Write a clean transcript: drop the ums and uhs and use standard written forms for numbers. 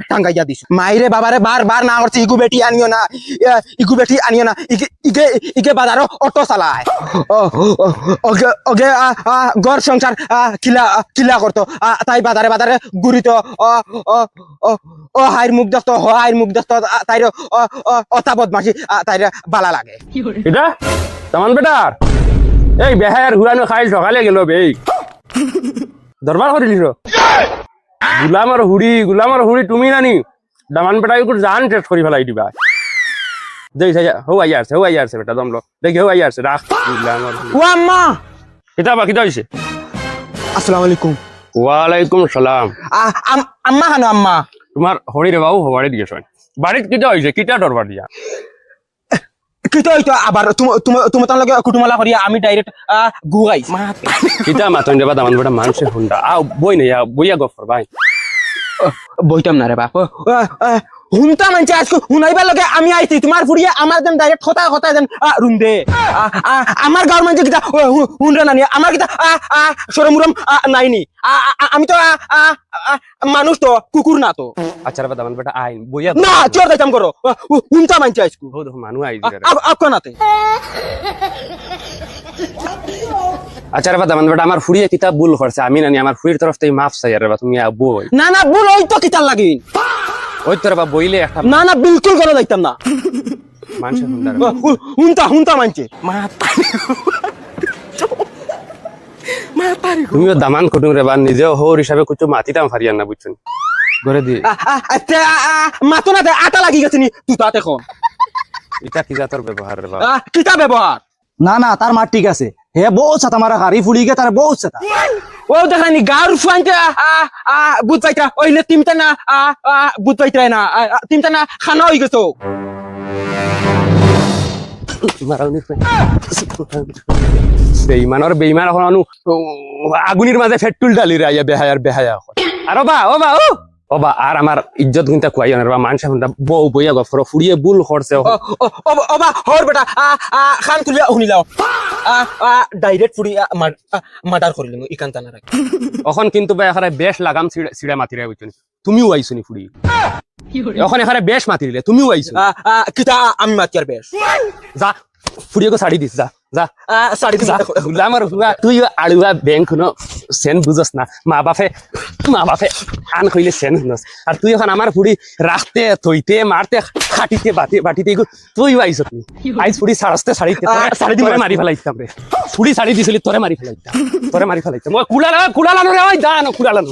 টাঙ্গাইয়া দিছ মাইরে বাবারে বার না করছে ইগু বেটি আনিও না ইকে বাজারও অটো চালায় ওগে ঘর সংসার কিলা করতো তাই বাজারে ঘুরিত ও হাইর মুখ দেখতো তাইর অতা বদমাসি তাইর বালা লাগে এটা তামান বেটার এই বেহায়ার হুরানো খাইল সকালে গেল বে দরবার করে দিছ গুলামার হুড়ি তুমি নানি দামান বেটাকে একটু জান টেস্ট করি ফেলাই দিবা দেখ হো আই আসছে বেটা দমলো দেখি হো আই আসছে রাখ গুলামার ও আম্মা কিতা হইছে আসসালামু আলাইকুম ওয়ালাইকুম সালাম আম্মা হানো আম্মা তোমার হরি রে বাবু হবারে দিয়েছ বাড়িত কিতা হইছে কিতা দরবার দিয়া কিতো হইতো আবার তুমি তার লগে কুটুমালা করিয়া আমি ডাইরেক্ট গু গাইছ কিতা মাতন দেবা দামান বেটা মানুষে হুন্ডা বই না বইয়া গফর ভাই বইতাম না রে বাপ হুনতা মানছে আজকে হুনাইবার লগে আমি আইছি তোমার ফুরিয়ে আমার দেন ডাইরেক্ট কথা দেন রুম দে আমার গাঁর মানছে কিতা হুনরা নানি আমার কিতা সরমুরম নাইনি আমি তো মানুষ তো কুকুর না তো আচ্ছা রে দামান বেটা আইন বইয়া না চোর যাইতাম করো হুনতা মানছে আজকে হো দেখো মানু আই আপনাতে আচ্ছা রে দামান বেটা আমার ফুরিয়ে কিতা ভুল করছে আমি নানি আমার ফুরির তরফ থেকে মাফ চাই রে তুমি বই না ভুল ওই তো কিতার লাগিন ওই তোর বা বইলে একটা না বিলকুল করে যাইতাম না মানুষে হুন্ডা হুনতা মানছে তুমিও দামান কুটুম রে বা নিজেও হোর হিসাবে কিছু মাতিতাম ফারিয়ান না বুঝছেন ঘরে দিয়ে মাতো না আটা লাগি গেছে নি তুই তাতে এখন এটা কি জাতর ব্যবহার রে বা কিতা ব্যবহার না তার মার ঠিক আছে হে বহুত সাতা মারা গাড়ি ফুলি গে তার বহুত সাতা ও দেখানি গার ফুয়াইতে বুঝ পাইতা ওইলে তিমতা না বুঝ পাইতা না তিমতা না খানা হই গেছো বেইমান এখন আগুনির মাঝে ফেটুল ডালি রে আইয়া বেহায়া আর ও বা আর আমার ইজ্জত গুনতা কুয়াই না বা মানুষ হুন্ডা বউ বইয়া গফর ফুরিয়ে বুল করছে ওবা হর বেটা খান তুলিয়া শুনিলাও ডাইরেক্ট ফুরি মার্ডার করিলিম ইকান টানা রাখি এখন কিন্তু ভাই এখানে বেশ লাগাম সিড়া মাতি রে বুঝছেন তুমিও আইছনি ফুরি এখন এখানে বেশ মাতি দিলে তুমিও আইছো কিতা আমি মাতিয়ার বেশ যা ফুরিয়ে শাড়ি দিস যা শাড়ি দিস আমার তুই আড়ুয়া ব্যাংক ন সেন বুঝস না মা বাপে আন কইলে সেন শুনস আর তুই এখন আমার ফুড়ি রাখতে থইতে মারতে খাটিতে বাটিতে তুই আইস তুই আইস ফুড়ি সারস্তে শাড়ি দিয়ে মারি ফেলাইতাম রে ফুড়ি শাড়ি দিছিলি তোরে মারি ফেলাইতাম মই কুলালানো রে ওই যা না কুলালানো